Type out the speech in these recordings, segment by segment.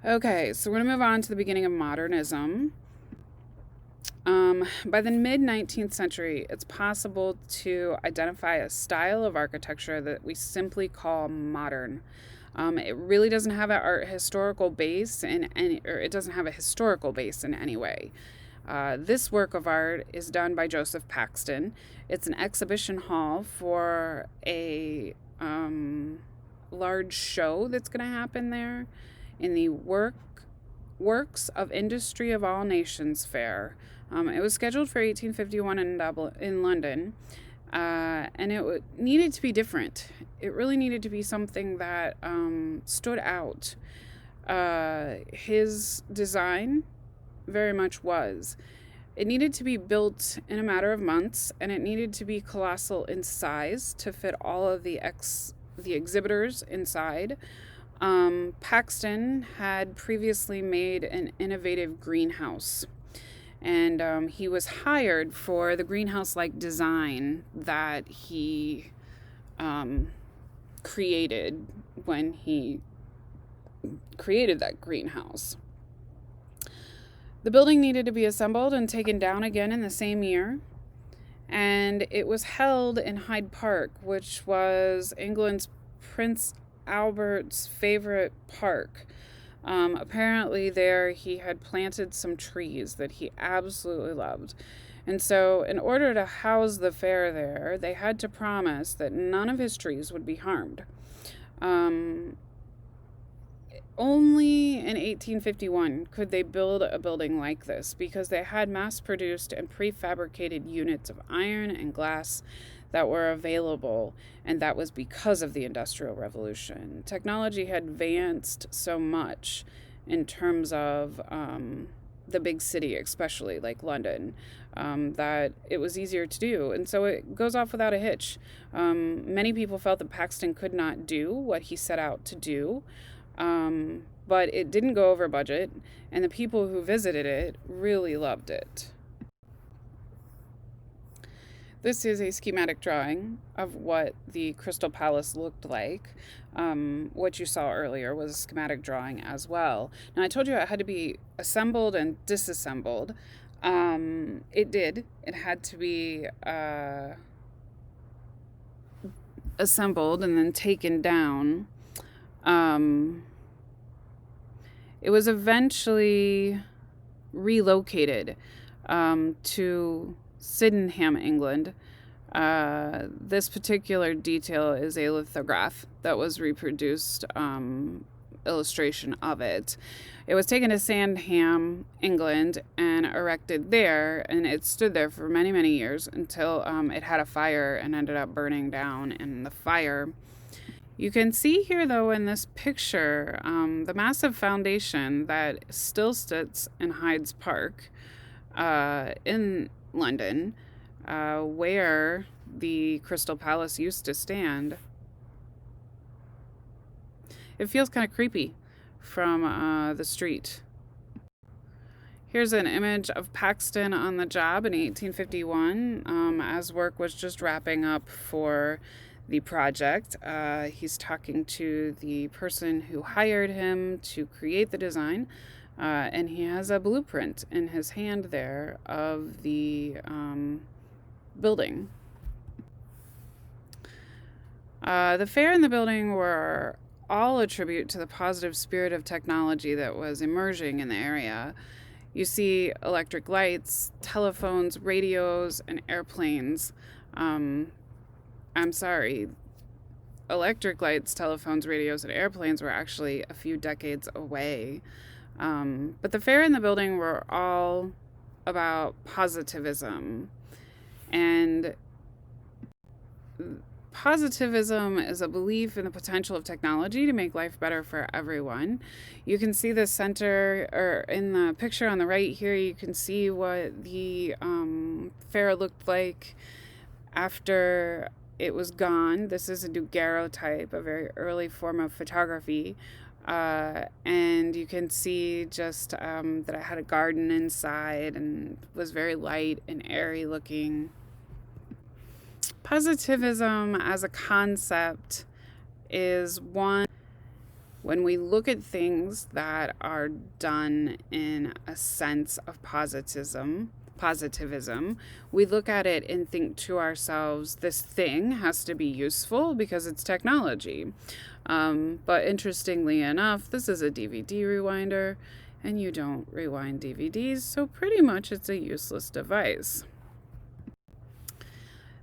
Okay, so we're going to move on to the beginning of modernism. By the mid 19th century, it's possible to identify a style of architecture that we simply call modern. It really doesn't have an art historical base in any, or it doesn't have a historical base in any way. This work of art is done by Joseph Paxton. It's an exhibition hall for a large show that's going to happen there in the Works of Industry of All Nations Fair. It was scheduled for 1851 in London, and it needed to be different. It really needed to be something that stood out. His design very much was. It needed to be built in a matter of months, and it needed to be colossal in size to fit all of the exhibitors inside. Paxton had previously made an innovative greenhouse, and he was hired for the greenhouse-like design that he created when he created that greenhouse. The building needed to be assembled and taken down again in the same year, and it was held in Hyde Park, which was England's Prince Albert's favorite park. Apparently, there he had planted some trees that he absolutely loved. And so, in order to house the fair there, they had to promise that none of his trees would be harmed. Only in 1851 could they build a building like this because they had mass-produced and prefabricated units of iron and glass that were available, and that was because of the Industrial Revolution. Technology had advanced so much in terms of the big city, especially like London, that it was easier to do. And so it goes off without a hitch. Many people felt that Paxton could not do what he set out to do. But it didn't go over budget, and the people who visited it really loved it. This is a schematic drawing of what the Crystal Palace looked like. What you saw earlier was a schematic drawing as well. Now, I told you it had to be assembled and disassembled. It did. It had to be assembled and then taken down. It was eventually relocated to Sydenham, England. This particular detail is a lithograph that was reproduced illustration of it. It was taken to Sandham, England, and erected there, and it stood there for many, many years until it had a fire and ended up burning down in the fire. You can see here, though, in this picture, the massive foundation that still sits in Hyde's Park in London, where the Crystal Palace used to stand. It feels kind of creepy from the street. Here's an image of Paxton on the job in 1851 as work was just wrapping up for the project. He's talking to the person who hired him to create the design, and he has a blueprint in his hand there of the building. The fair and the building were all a tribute to the positive spirit of technology that was emerging in the area. You see electric lights, telephones, radios, and airplanes. I'm sorry, electric lights, telephones, radios, and airplanes were actually a few decades away. But the fair and the building were all about positivism. And positivism is a belief in the potential of technology to make life better for everyone. You can see the center, or in the picture on the right here, you can see what the fair looked like after it was gone. This is a daguerreotype, a very early form of photography. And you can see just that I had a garden inside and was very light and airy looking. Positivism as a concept is one When we look at things that are done in a sense of positivism, we look at it and think to ourselves, this thing has to be useful because it's technology. But interestingly enough, this is a DVD rewinder, and you don't rewind DVDs, so pretty much it's a useless device.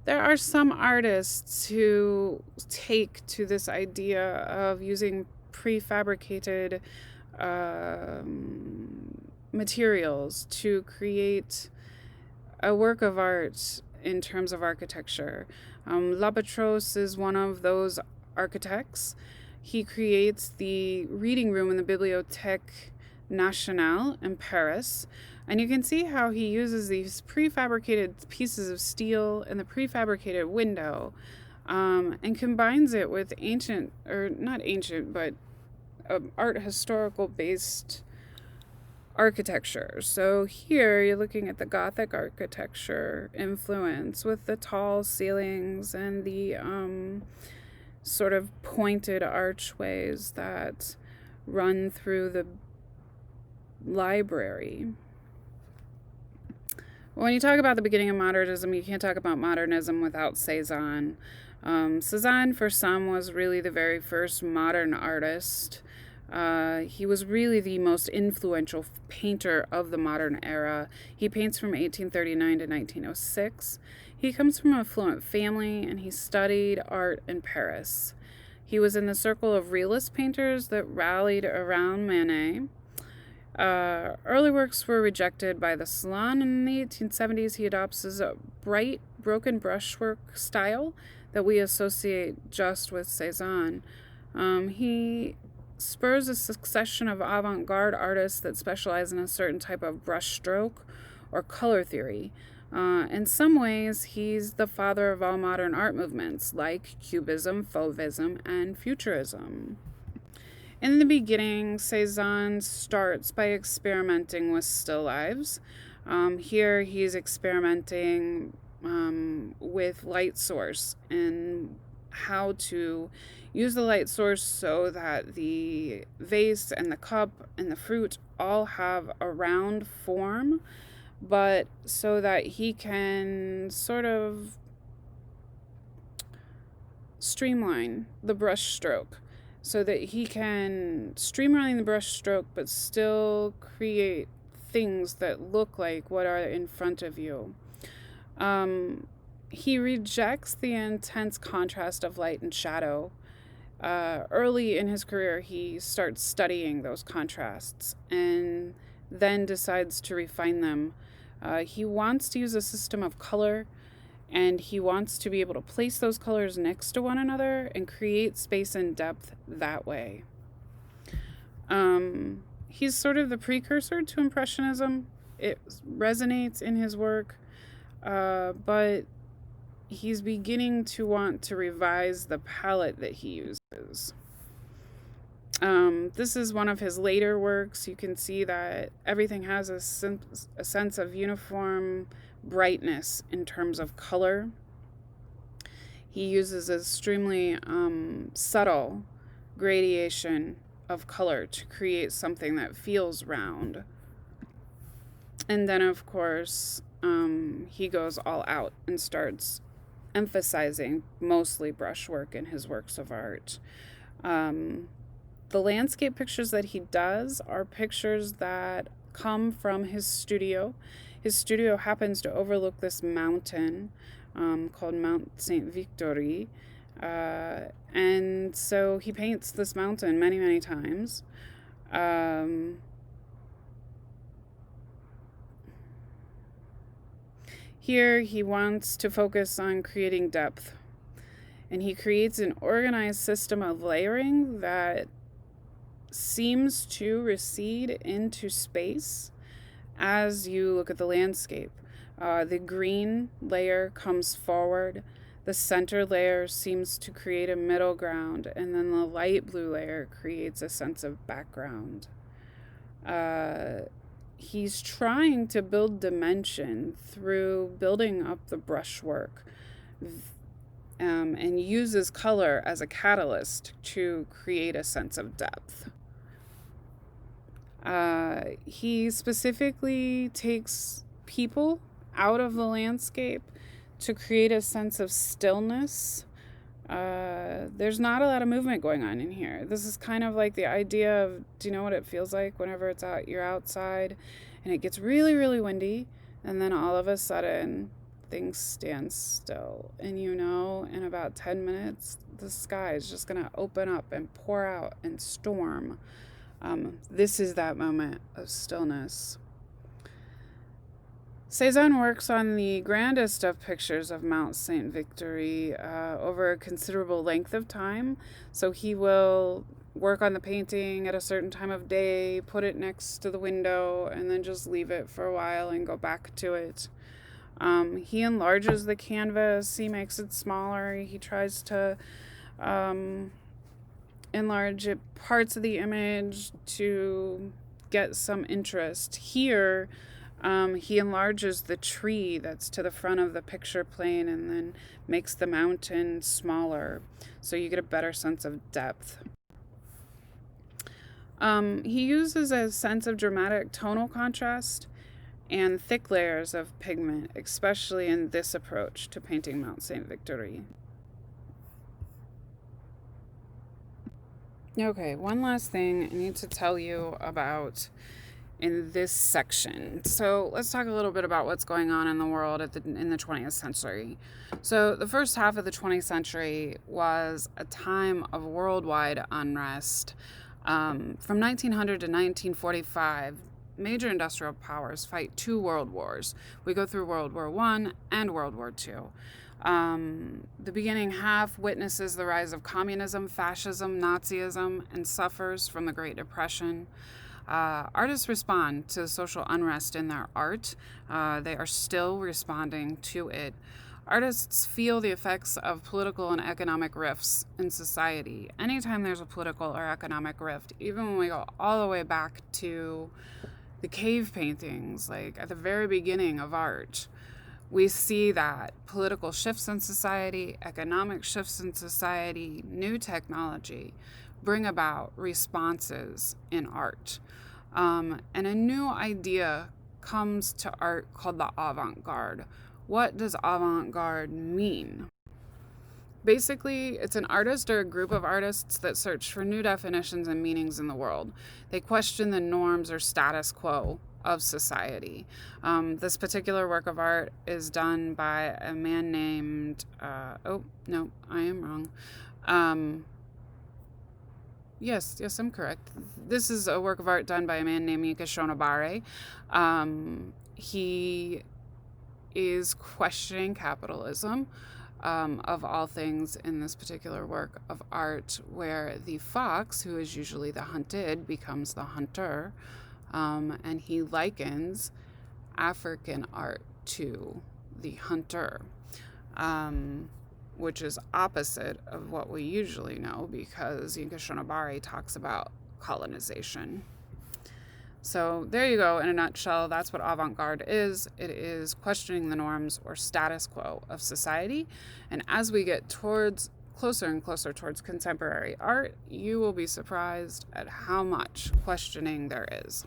There are some artists who take to this idea of using prefabricated materials to create a work of art in terms of architecture. Lapetros is one of those architects. He creates the reading room in the Bibliothèque Nationale in Paris. And you can see how he uses these prefabricated pieces of steel and the prefabricated window and combines it with ancient, or not ancient, but art historical based architecture. So here you're looking at the Gothic architecture influence with the tall ceilings and the sort of pointed archways that run through the library. When you talk about the beginning of modernism, you can't talk about modernism without Cezanne. Cezanne, for some, was really the very first modern artist. He was really the most influential painter of the modern era. He paints from 1839 to 1906. He comes from an affluent family, and he studied art in Paris. He was in the circle of realist painters that rallied around Manet. Early works were rejected by the Salon. In the 1870s, he adopts a bright, broken brushwork style that we associate just with Cezanne. He spurs a succession of avant-garde artists that specialize in a certain type of brushstroke or color theory. In some ways, he's the father of all modern art movements, like Cubism, Fauvism, and Futurism. In the beginning, Cezanne starts by experimenting with still lives. Here, he's experimenting with light source and how to use the light source so that the vase and the cup and the fruit all have a round form, but so that he can sort of streamline the brush stroke, so that he can streamline the brush stroke but still create things that look like what are in front of you. He rejects the intense contrast of light and shadow. Early in his career, he starts studying those contrasts and then decides to refine them. He wants to use a system of color, and he wants to be able to place those colors next to one another and create space and depth that way. He's sort of the precursor to Impressionism. It resonates in his work, but he's beginning to want to revise the palette that he uses. This is one of his later works. You can see that everything has a sense of uniform brightness in terms of color. He uses extremely subtle gradation of color to create something that feels round. And then, of course, he goes all out and starts emphasizing mostly brushwork in his works of art. The landscape pictures that he does are pictures that come from his studio. His studio happens to overlook this mountain called Mount Saint Victory. And so he paints this mountain many, many times. Here he wants to focus on creating depth. And he creates an organized system of layering that seems to recede into space as you look at the landscape. The green layer comes forward, the center layer seems to create a middle ground, and then the light blue layer creates a sense of background. He's trying to build dimension through building up the brushwork. and uses color as a catalyst to create a sense of depth. He specifically takes people out of the landscape to create a sense of stillness. There's not a lot of movement going on in here. This is kind of like the idea of, do you know what it feels like whenever you're outside and it gets really, really windy, and then all of a sudden things stand still, and in about 10 minutes the sky is just going to open up and pour out and storm. This is that moment of stillness. Cezanne works on the grandest of pictures of Mount St. Victory over a considerable length of time. So he will work on the painting at a certain time of day, put it next to the window, and then just leave it for a while and go back to it. He enlarges the canvas, he makes it smaller, he tries to enlarge parts of the image to get some interest. Here, he enlarges the tree that's to the front of the picture plane and then makes the mountain smaller so you get a better sense of depth. He uses a sense of dramatic tonal contrast and thick layers of pigment, especially in this approach to painting Mount St. Victory. Okay, one last thing I need to tell you about in this section. So let's talk a little bit about what's going on in the world in the 20th century. So the first half of the 20th century was a time of worldwide unrest. From 1900 to 1945, major industrial powers fight 2 world wars. We go through World War I and World War II. The beginning half witnesses the rise of communism, fascism, Nazism, and suffers from the Great Depression. Artists respond to social unrest in their art. They are still responding to it. Artists feel the effects of political and economic rifts in society. Anytime there's a political or economic rift, even when we go all the way back to the cave paintings, like at the very beginning of art, we see that political shifts in society, economic shifts in society, new technology bring about responses in art. And a new idea comes to art called the avant-garde. What does avant-garde mean? Basically, it's an artist or a group of artists that search for new definitions and meanings in the world. They question the norms or status quo of society. This particular work of art is done by a man named, oh, no, I am wrong. Yes, I'm correct. This is a work of art done by a man named Mika Shonobare. He is questioning capitalism, of all things, in this particular work of art, where the fox, who is usually the hunted, becomes the hunter, and he likens African art to the hunter, which is opposite of what we usually know, because Yinka Shonobare talks about colonization. So there you go, in a nutshell. That's what avant-garde is. It is questioning the norms or status quo of society. And as we get closer and closer towards contemporary art, you will be surprised at how much questioning there is.